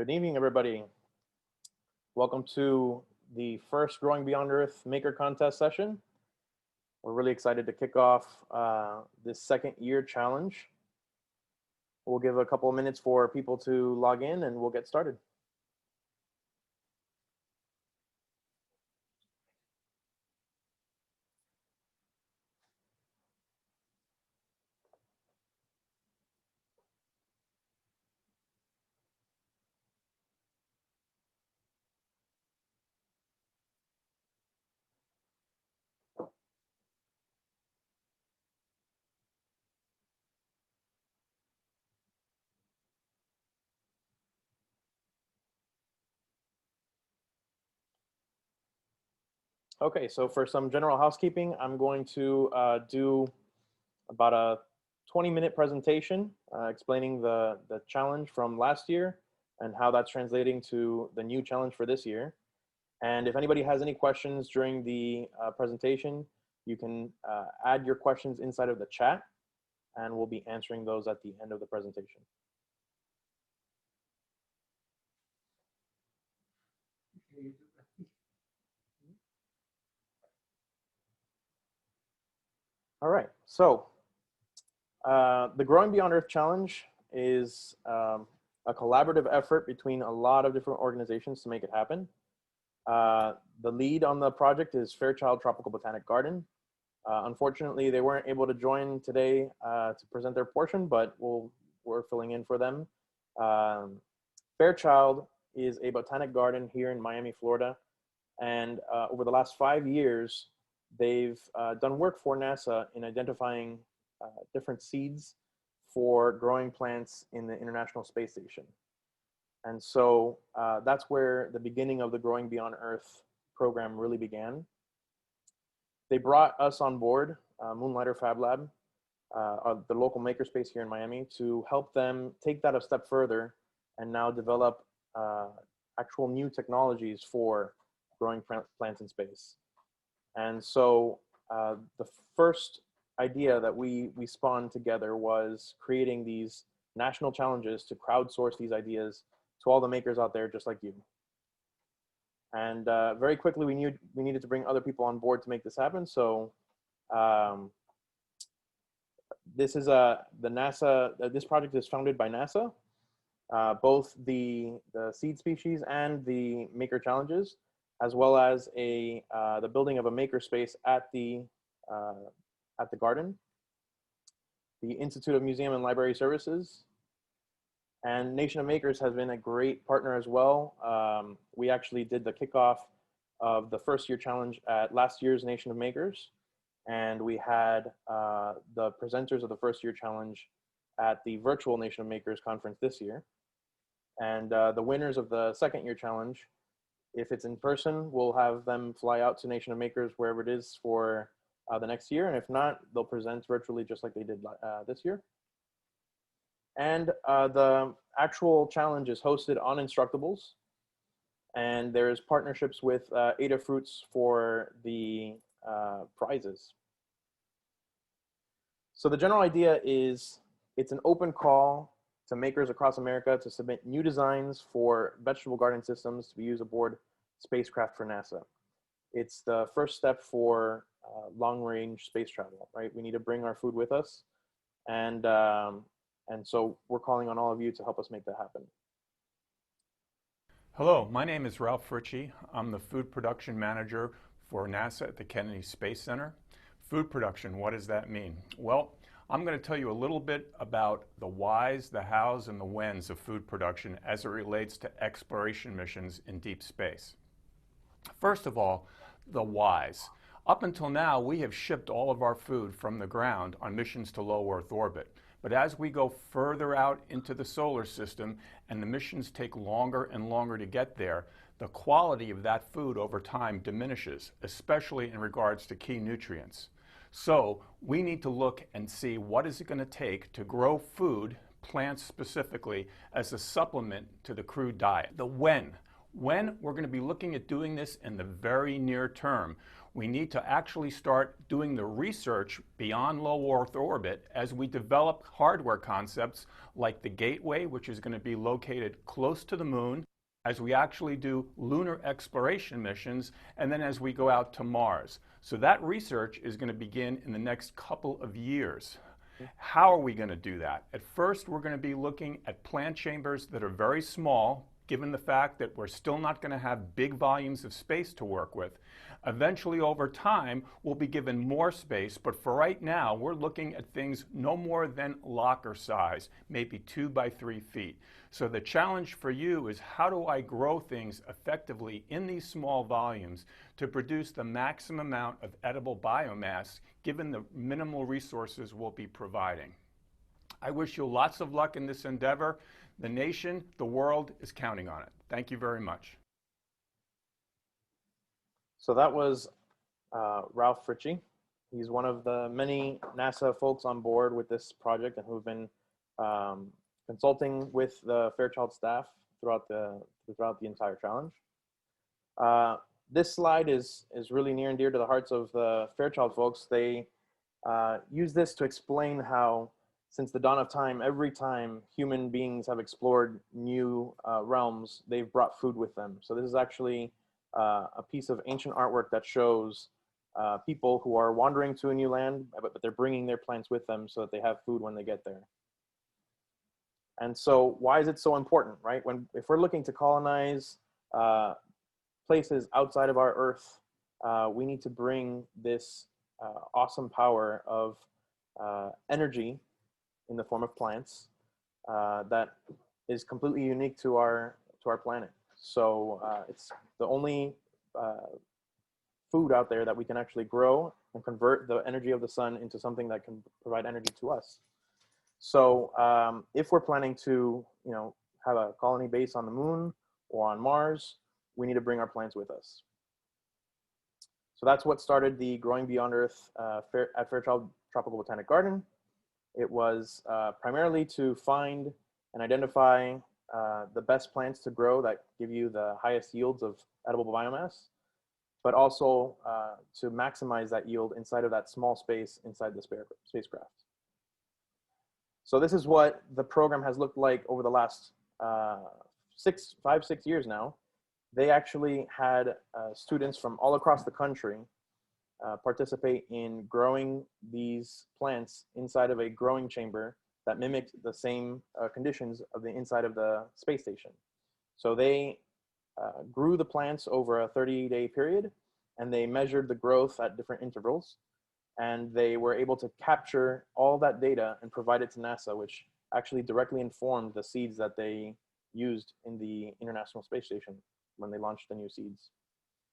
Good evening, everybody. Welcome to the first Growing Beyond Earth Maker Contest session. We're really excited to kick off this second year challenge. We'll give a couple of minutes for people to log in and we'll get started. Okay, so for some general housekeeping, I'm going to do about a 20-minute presentation explaining the challenge from last year and how that's translating to the new challenge for this year. And if anybody has any questions during the presentation, you can add your questions inside of the chat and we'll be answering those at the end of the presentation. All right, so the Growing Beyond Earth Challenge is a collaborative effort between a lot of different organizations to make it happen. The lead on the project is Fairchild Tropical Botanic Garden. Unfortunately, they weren't able to join today to present their portion, but we're filling in for them. Fairchild is a botanic garden here in Miami, Florida. And over the last 5 years, they've done work for NASA in identifying different seeds for growing plants in the International Space Station. And so that's where the beginning of the Growing Beyond Earth program really began. They brought us on board, Moonlighter Fab Lab, the local makerspace here in Miami, to help them take that a step further and now develop actual new technologies for growing plants in space. And so the first idea that we spawned together was creating these national challenges to crowdsource these ideas to all the makers out there just like you. And very quickly we needed to bring other people on board to make this happen. So this is this project is founded by NASA, both the seed species and the maker challenges, as well as the building of a makerspace at the garden, the Institute of Museum and Library Services, and Nation of Makers has been a great partner as well. We actually did the kickoff of the first year challenge at last year's Nation of Makers, and we had the presenters of the first year challenge at the virtual Nation of Makers conference this year. And the winners of the second year challenge, if it's in person, we'll have them fly out to Nation of Makers wherever it is for the next year. And if not, they'll present virtually just like they did this year. And the actual challenge is hosted on Instructables. And there's partnerships with Adafruits for the prizes. So the general idea is it's an open call to makers across America to submit new designs for vegetable garden systems to be used aboard spacecraft for NASA. It's the first step for long-range space travel, right? We need to bring our food with us, and so we're calling on all of you to help us make that happen. Hello, my name is Ralph Fritchie. I'm the food production manager for NASA at the Kennedy Space Center. Food production, what does that mean? Well, I'm going to tell you a little bit about the whys, the hows, and the whens of food production as it relates to exploration missions in deep space. First of all, the whys. Up until now, we have shipped all of our food from the ground on missions to low Earth orbit. But as we go further out into the solar system and the missions take longer and longer to get there, the quality of that food over time diminishes, especially in regards to key nutrients. So we need to look and see what is it going to take to grow food, plants specifically, as a supplement to the crew diet. The when. When? We're going to be looking at doing this in the very near term. We need to actually start doing the research beyond low Earth orbit as we develop hardware concepts like the Gateway, which is going to be located close to the moon, as we actually do lunar exploration missions, and then as we go out to Mars. So that research is going to begin in the next couple of years. How are we going to do that? At first, we're going to be looking at plant chambers that are very small, given the fact that we're still not going to have big volumes of space to work with. Eventually, over time, we'll be given more space, but for right now, we're looking at things no more than locker size, maybe 2 by 3 feet. So the challenge for you is, how do I grow things effectively in these small volumes to produce the maximum amount of edible biomass, given the minimal resources we'll be providing? I wish you lots of luck in this endeavor. The nation, the world is counting on it. Thank you very much. So that was Ralph Fritchie. He's one of the many NASA folks on board with this project and who've been consulting with the Fairchild staff throughout the entire challenge. This slide is really near and dear to the hearts of the Fairchild folks. They use this to explain how, since the dawn of time, every time human beings have explored new realms, they've brought food with them. So this is actually a piece of ancient artwork that shows people who are wandering to a new land, but they're bringing their plants with them so that they have food when they get there. And so why is it so important, right? If we're looking to colonize places outside of our Earth, we need to bring this awesome power of energy in the form of plants that is completely unique to our planet. So it's the only food out there that we can actually grow and convert the energy of the sun into something that can provide energy to us. So if we're planning to, have a colony base on the moon or on Mars, we need to bring our plants with us. So that's what started the Growing Beyond Earth at Fairchild Tropical Botanic Garden. It was primarily to find and identify the best plants to grow that give you the highest yields of edible biomass, but also to maximize that yield inside of that small space inside the spacecraft. So this is what the program has looked like over the last 5-6 years now. They actually had students from all across the country participate in growing these plants inside of a growing chamber that mimicked the same conditions of the inside of the space station. So they grew the plants over a 30-day period, and they measured the growth at different intervals, and they were able to capture all that data and provide it to NASA, which actually directly informed the seeds that they used in the International Space Station when they launched the new seeds.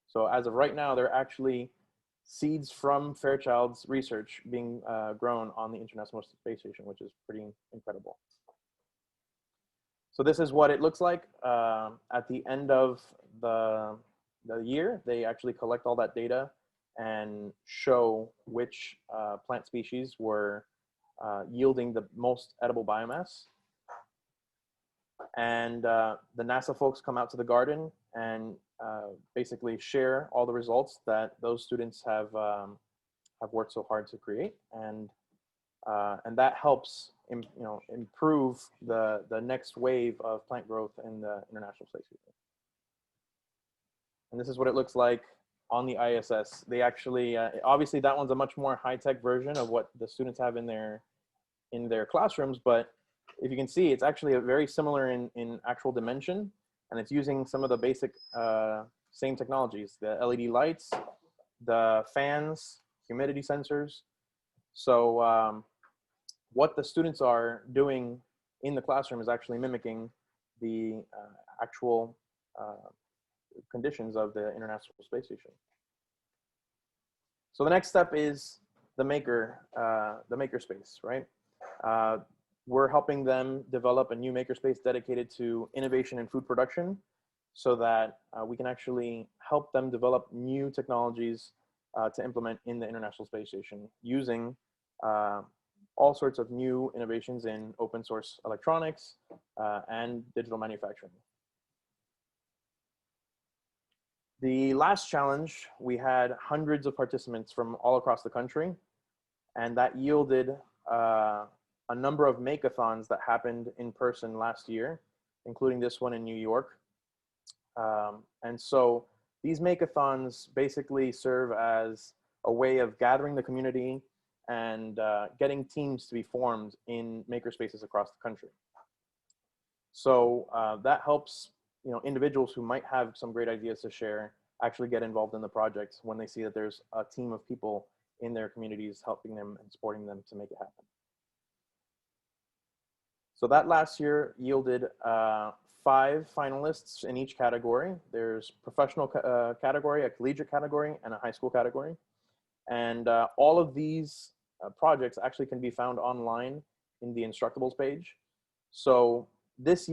So as of right now, they're actually seeds from Fairchild's research being grown on the International Space Station, which is pretty incredible. So this is what it looks like at the end of the year. They actually collect all that data and show which plant species were yielding the most edible biomass. And the NASA folks come out to the garden and basically share all the results that those students have worked so hard to create, and that helps improve the next wave of plant growth in the International Space Station. And this is what it looks like on the ISS. They actually obviously that one's a much more high-tech version of what the students have in their classrooms, but if you can see, it's actually very similar in actual dimension, and it's using some of the basic same technologies, the LED lights, the fans, humidity sensors. So what the students are doing in the classroom is actually mimicking the actual conditions of the International Space Station. So the next step is the maker space, right? We're helping them develop a new makerspace dedicated to innovation in food production so that we can actually help them develop new technologies to implement in the International Space Station using all sorts of new innovations in open source electronics and digital manufacturing. The last challenge, we had hundreds of participants from all across the country, and that yielded a number of Make-A-Thons that happened in person last year, including this one in New York. And so these Make-A-Thons basically serve as a way of gathering the community and getting teams to be formed in makerspaces across the country. So that helps individuals who might have some great ideas to share actually get involved in the project when they see that there's a team of people in their communities helping them and supporting them to make it happen. So that last year yielded 5 finalists in each category. There's professional category, a collegiate category, and a high school category. And all of these projects actually can be found online in the Instructables page. So this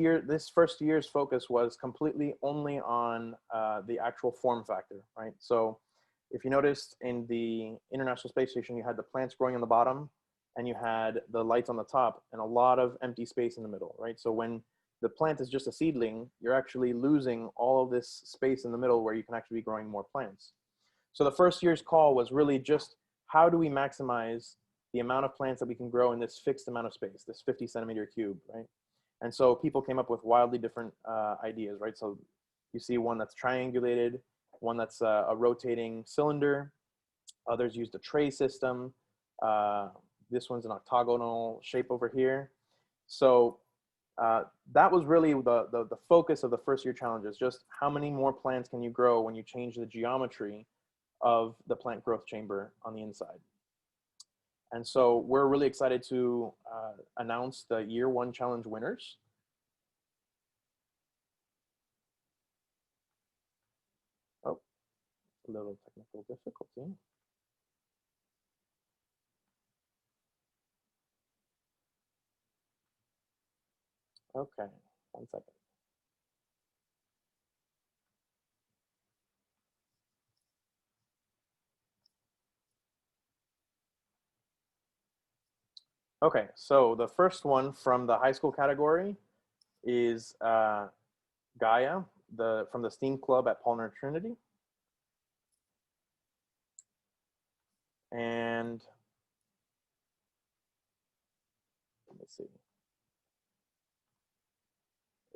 first year's focus was completely only on the actual form factor, right? So if you noticed in the International Space Station, you had the plants growing on the bottom and you had the lights on the top and a lot of empty space in the middle, right? So when the plant is just a seedling, you're actually losing all of this space in the middle where you can actually be growing more plants. So the first year's call was really just how do we maximize the amount of plants that we can grow in this fixed amount of space, this 50 centimeter cube, right? And so people came up with wildly different ideas, right? So you see one that's triangulated, one that's a rotating cylinder. Others used a tray system. This one's an octagonal shape over here. So that was really the focus of the first year challenge, is just how many more plants can you grow when you change the geometry of the plant growth chamber on the inside. And so we're really excited to announce the year 1 challenge winners. Oh, a little technical difficulty. Okay, 1 second. Okay, so the first one from the high school category is Gaia, from the STEAM Club at Paul Trinity. And let me see.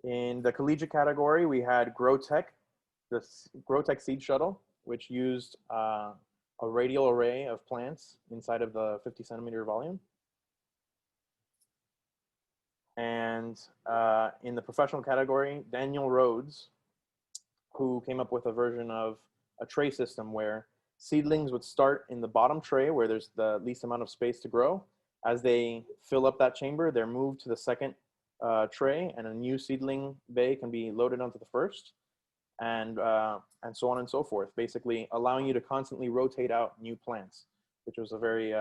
In the collegiate category, we had GrowTech, the GrowTech Seed Shuttle, which used a radial array of plants inside of the 50 centimeter volume. And in the professional category, Daniel Rhodes, who came up with a version of a tray system where seedlings would start in the bottom tray where there's the least amount of space to grow. As they fill up that chamber, they're moved to the second tray, and a new seedling bay can be loaded onto the first, and so on and so forth, basically allowing you to constantly rotate out new plants, which was a very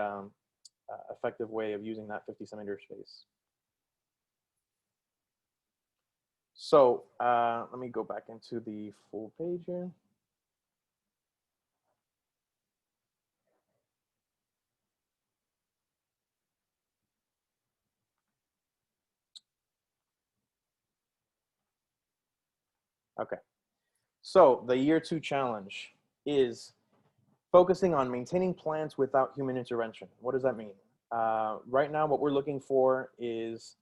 effective way of using that 50 centimeter space. So let me go back into the full page here. Okay, so the year 2 challenge is focusing on maintaining plants without human intervention. What does that mean? Right now, what we're looking for is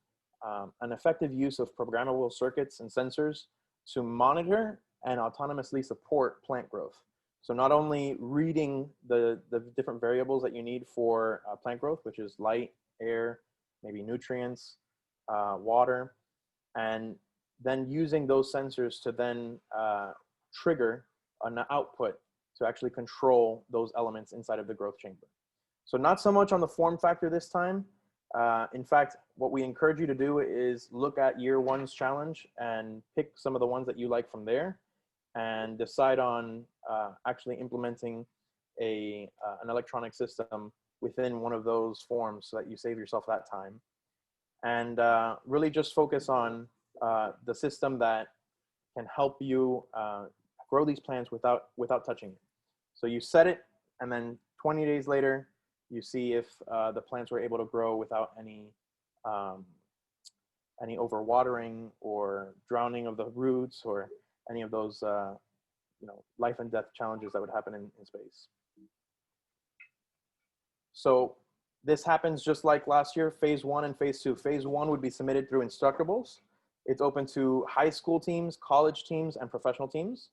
an effective use of programmable circuits and sensors to monitor and autonomously support plant growth. So not only reading the different variables that you need for plant growth, which is light, air, maybe nutrients, water, and then using those sensors to then trigger an output to actually control those elements inside of the growth chamber. So not so much on the form factor this time. In fact, what we encourage you to do is look at year 1's challenge and pick some of the ones that you like from there and decide on actually implementing an electronic system within one of those forms so that you save yourself that time. And really just focus on the system that can help you grow these plants without touching it. So you set it, and then 20 days later, you see if the plants were able to grow without any overwatering or drowning of the roots or any of those life and death challenges that would happen in space. So this happens just like last year, phase 1 and phase 2. Phase 1 would be submitted through Instructables. It's open to high school teams, college teams, and professional teams.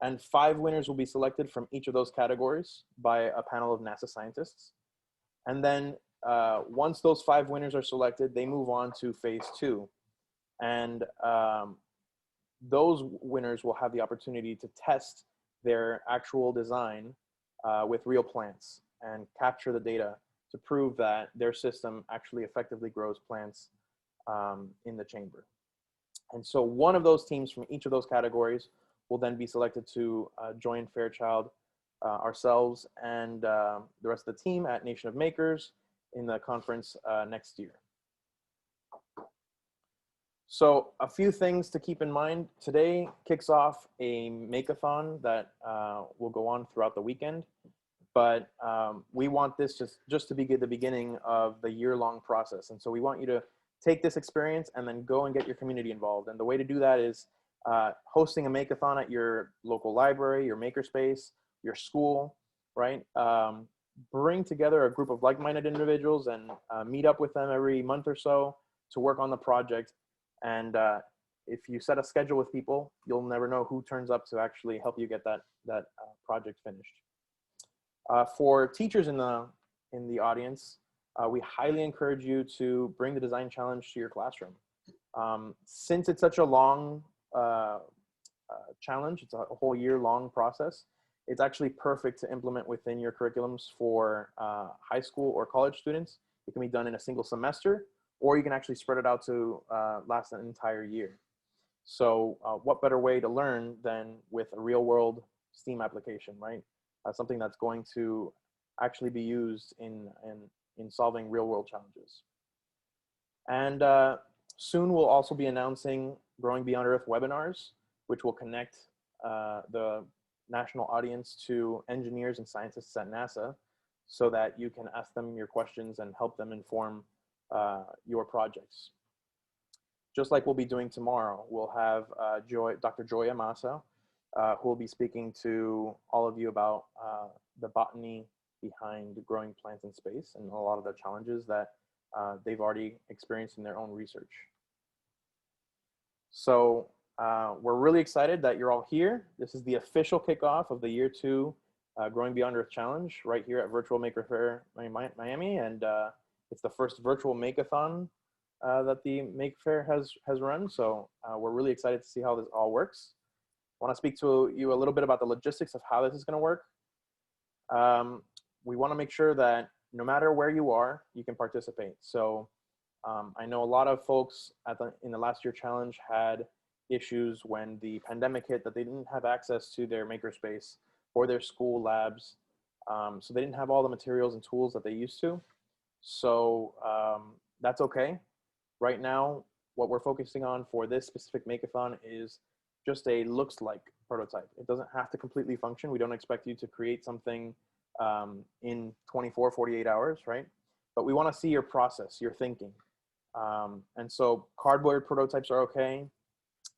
And 5 winners will be selected from each of those categories by a panel of NASA scientists. And then once those 5 winners are selected, they move on to phase 2. And those winners will have the opportunity to test their actual design with real plants and capture the data to prove that their system actually effectively grows plants in the chamber. And so one of those teams from each of those categories will then be selected to join Fairchild, ourselves, and the rest of the team at Nation of Makers in the conference next year. So a few things to keep in mind. Today kicks off a Make-A-Thon that will go on throughout the weekend. But we want this just to be the beginning of the year-long process. And so we want you to take this experience and then go and get your community involved. And the way to do that is hosting a Make-A-Thon at your local library, your makerspace, your school, right? Bring together a group of like-minded individuals and meet up with them every month or so to work on the project. And if you set a schedule with people, you'll never know who turns up to actually help you get that project finished. For teachers in the audience, we highly encourage you to bring the design challenge to your classroom. Since it's such a long challenge, it's a whole year-long process, it's actually perfect to implement within your curriculums for high school or college students. It can be done in a single semester, or you can actually spread it out to last an entire year. So what better way to learn than with a real-world STEAM application, right? Something that's going to actually be used in solving real-world challenges. And soon we'll also be announcing Growing Beyond Earth webinars, which will connect the national audience to engineers and scientists at NASA so that you can ask them your questions and help them inform your projects. Just like we'll be doing tomorrow, we'll have Dr. Joy Amasa, who will be speaking to all of you about the botany behind growing plants in space and a lot of the challenges that they've already experienced in their own research. So we're really excited that you're all here. This is the official kickoff of the Year 2 Growing Beyond Earth Challenge right here at Virtual Maker Fair Miami, and it's the first virtual Make-A-Thon that the Make Fair has run. So we're really excited to see how this all works. I want to speak to you a little bit about the logistics of how this is going to work. We want to make sure that no matter where you are, you can participate. So I know a lot of folks in the last year challenge had issues when the pandemic hit that they didn't have access to their makerspace or their school labs. So they didn't have all the materials and tools that they used to. So that's okay. Right now, what we're focusing on for this specific Make-A-Thon is just a looks like prototype. It doesn't have to completely function. We don't expect you to create something in 24, 48 hours, right? But we want to see your process, your thinking. And so cardboard prototypes are okay.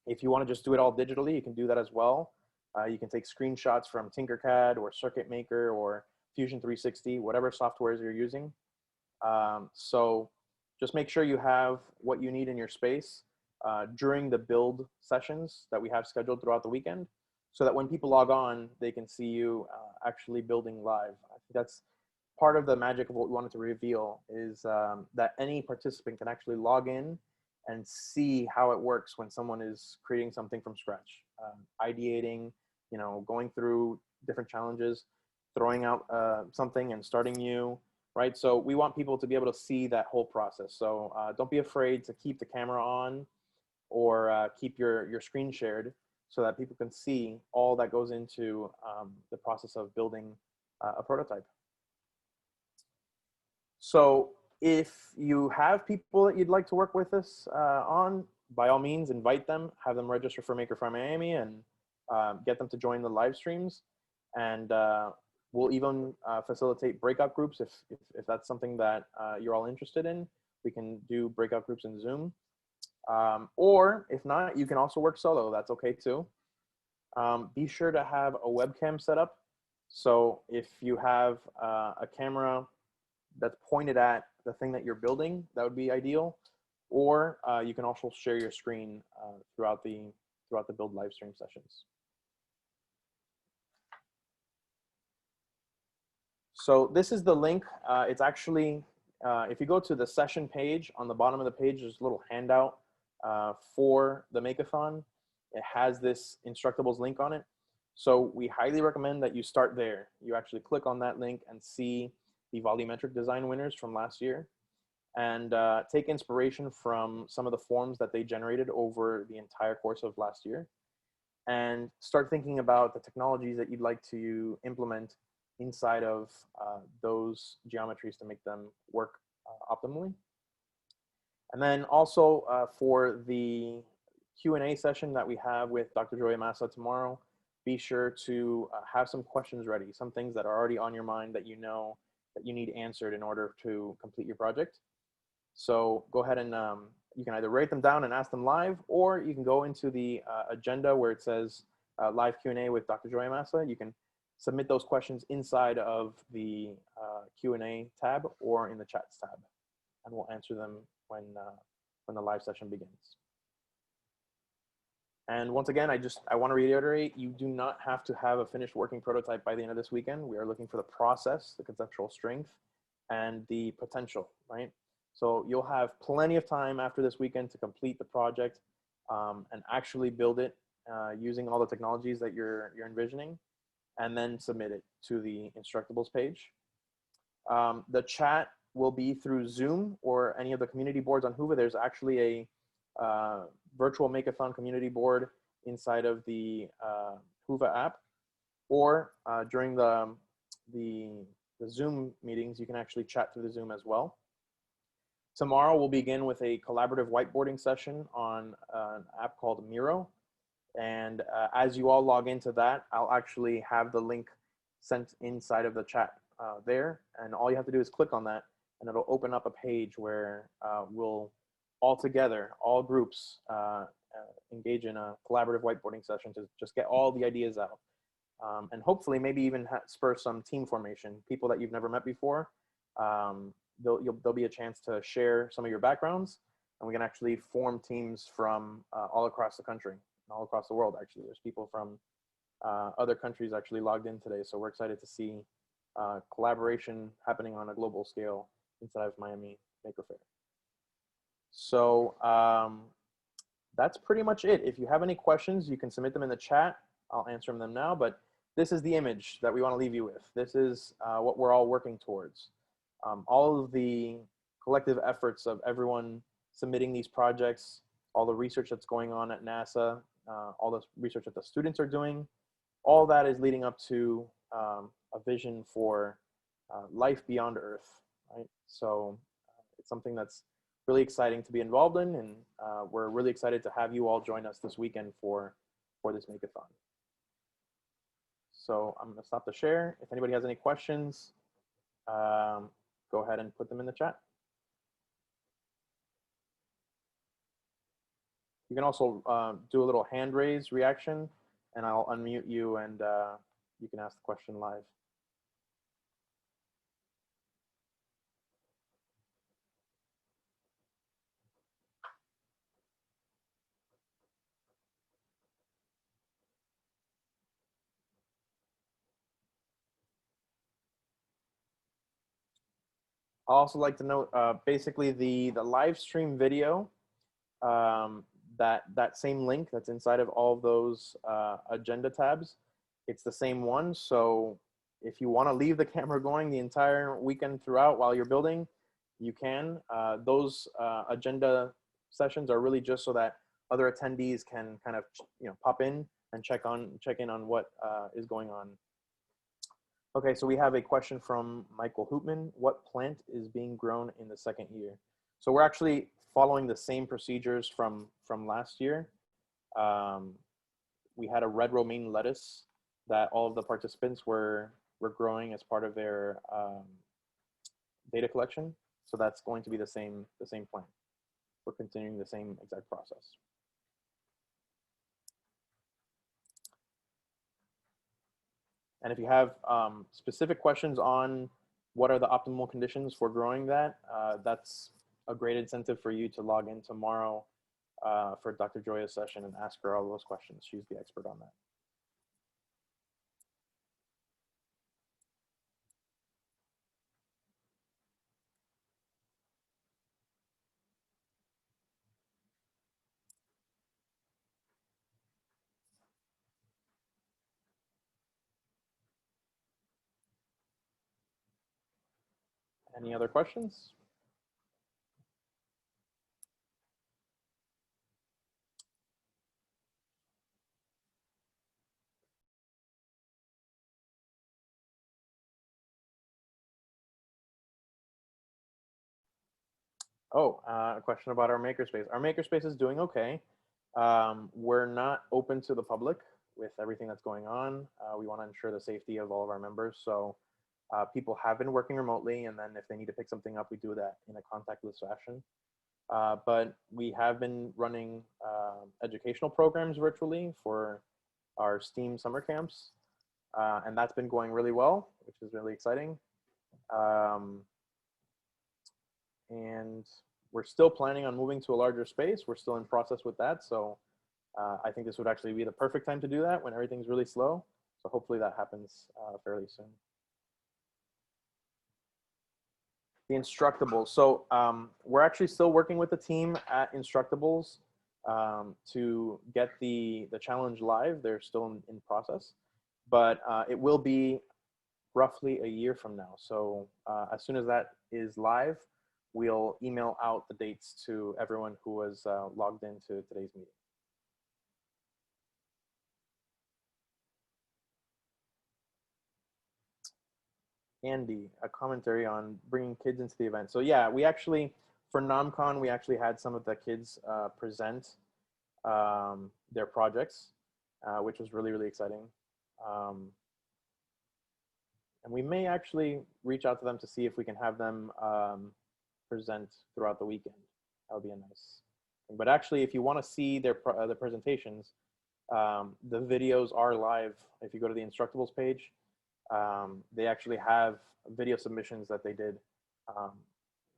If you want to just do it all digitally, you can do that as well. You can take screenshots from Tinkercad or Circuit Maker or Fusion 360, whatever softwares you're using. So just make sure you have what you need in your space during the build sessions that we have scheduled throughout the weekend, so that when people log on, they can see you actually building live. I think that's part of the magic of what we wanted to reveal, is that any participant can actually log in and see how it works when someone is creating something from scratch, ideating, going through different challenges, throwing out something and starting new, right? So we want people to be able to see that whole process. So don't be afraid to keep the camera on or keep your screen shared so that people can see all that goes into the process of building a prototype. So if you have people that you'd like to work with us on, by all means, invite them, have them register for Maker Faire Miami, and get them to join the live streams. And we'll even facilitate breakout groups if that's something that you're all interested in. We can do breakout groups in Zoom. Or if not, you can also work solo. That's okay too. Be sure to have a webcam set up. So if you have a camera that's pointed at the thing that you're building, that would be ideal. Or you can also share your screen throughout the build live stream sessions. So this is the link. It's actually, if you go to the session page, on the bottom of the page, there's a little handout for the Make-A-Thon. It has this Instructables link on it. So we highly recommend that you start there. You actually click on that link and see the volumetric design winners from last year, and take inspiration from some of the forms that they generated over the entire course of last year, and start thinking about the technologies that you'd like to implement inside of those geometries to make them work optimally. And then also for the Q&A session that we have with Dr. Joy Massa tomorrow, be sure to have some questions ready, some things that are already on your mind that you know that you need answered in order to complete your project. So go ahead and you can either write them down and ask them live, or you can go into the agenda where it says live Q&A with Dr. Joy Massa. You can submit those questions inside of the Q&A tab or in the chats tab, and we'll answer them when the live session begins. And once again, I want to reiterate, you do not have to have a finished working prototype by the end of this weekend. We are looking for the process, the conceptual strength, and the potential, right? So you'll have plenty of time after this weekend to complete the project and actually build it using all the technologies that you're envisioning, and then submit it to the Instructables page. The chat will be through Zoom or any of the community boards on Whova. There's actually a virtual Make-A-Thon community board inside of the Whova app, or during the Zoom meetings, you can actually chat through the Zoom as well. Tomorrow we'll begin with a collaborative whiteboarding session on an app called Miro. And as you all log into that, I'll actually have the link sent inside of the chat there. And all you have to do is click on that, and it'll open up a page where we'll all together, all groups, engage in a collaborative whiteboarding session to just get all the ideas out. And hopefully maybe even spur some team formation, people that you've never met before. There'll be a chance to share some of your backgrounds, and we can actually form teams from all across the country, and all across the world, actually. There's people from other countries actually logged in today, so we're excited to see collaboration happening on a global scale inside of Miami Maker Faire. So that's pretty much it. If you have any questions, you can submit them in the chat. I'll answer them now, but this is the image that we want to leave you with. This is what we're all working towards. All of the collective efforts of everyone submitting these projects, all the research that's going on at NASA, all the research that the students are doing, all that is leading up to a vision for life beyond Earth, right? So it's something that's really exciting to be involved in, and we're really excited to have you all join us this weekend for this Make-A-Thon. So I'm gonna stop the share. If anybody has any questions, go ahead and put them in the chat. You can also do a little hand raise reaction, and I'll unmute you, and you can ask the question live. I'd also like to note, basically the live stream video, that same link that's inside of all of those agenda tabs, it's the same one. So if you want to leave the camera going the entire weekend throughout while you're building, you can. Those agenda sessions are really just so that other attendees can kind of pop in and check in on what is going on. Okay, so we have a question from Michael Hoopman. What plant is being grown in the second year? So we're actually following the same procedures from last year. We had a red romaine lettuce that all of the participants were growing as part of their data collection. So that's going to be the same plant. We're continuing the same exact process. And if you have specific questions on what are the optimal conditions for growing that, that's a great incentive for you to log in tomorrow for Dr. Joya's session and ask her all those questions. She's the expert on that. Any other questions? Oh, a question about our makerspace. Our makerspace is doing okay. We're not open to the public with everything that's going on. We want to ensure the safety of all of our members. So people have been working remotely, and then if they need to pick something up, we do that in a contactless fashion. But we have been running educational programs virtually for our STEAM summer camps, and that's been going really well, which is really exciting. And we're still planning on moving to a larger space. We're still in process with that. So I think this would actually be the perfect time to do that when everything's really slow. So hopefully that happens fairly soon. The Instructables. So we're actually still working with the team at Instructables to get the challenge live. They're still in process, but it will be roughly a year from now. So as soon as that is live, we'll email out the dates to everyone who was logged into today's meeting. Andy, a commentary on bringing kids into the event. So yeah, we actually, for NomCon, we actually had some of the kids present their projects, which was really, really exciting. And we may actually reach out to them to see if we can have them present throughout the weekend. That would be a nice thing. But actually, if you want to see their the presentations, the videos are live. If you go to the Instructables page, they actually have video submissions that they did,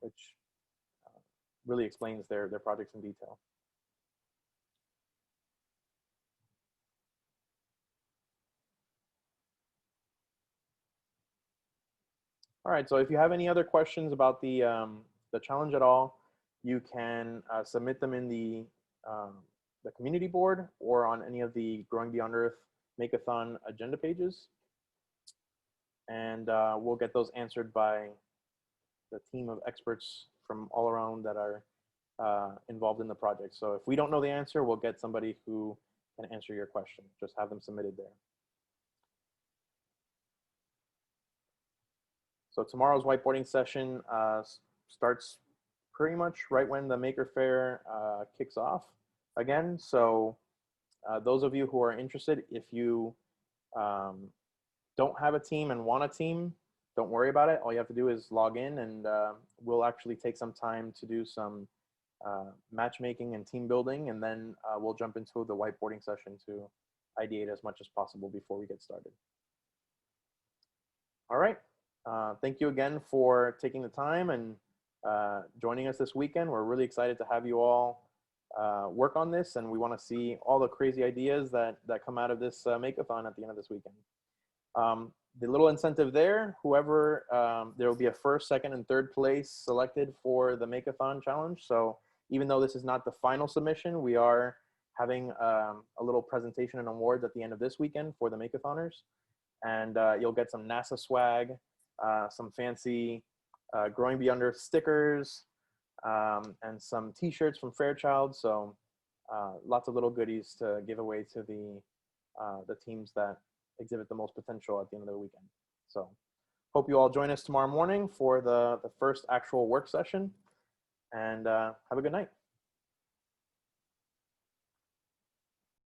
which really explains their projects in detail. All right, so if you have any other questions about the challenge at all, you can submit them in the community board or on any of the Growing Beyond Earth Make-A-Thon agenda pages. And we'll get those answered by the team of experts from all around that are involved in the project. So if we don't know the answer, we'll get somebody who can answer your question. Just have them submitted there. So tomorrow's whiteboarding session starts pretty much right when the Maker Faire kicks off again. So those of you who are interested, if you don't have a team and want a team, don't worry about it. All you have to do is log in, and we'll actually take some time to do some matchmaking and team building, and then we'll jump into the whiteboarding session to ideate as much as possible before we get started. All right. Thank you again for taking the time and joining us this weekend. We're really excited to have you all work on this, and we want to see all the crazy ideas that come out of this Make-A-Thon at the end of this weekend. The little incentive there, whoever, there will be a first, second, and third place selected for the Make-A-Thon challenge. So even though this is not the final submission, we are having a little presentation and awards at the end of this weekend for the Make-A-Thoners. And you'll get some NASA swag, some fancy Growing Beyond Earth stickers, and some t-shirts from Fairchild. So lots of little goodies to give away to the teams that exhibit the most potential at the end of the weekend. So hope you all join us tomorrow morning for the first actual work session, and have a good night.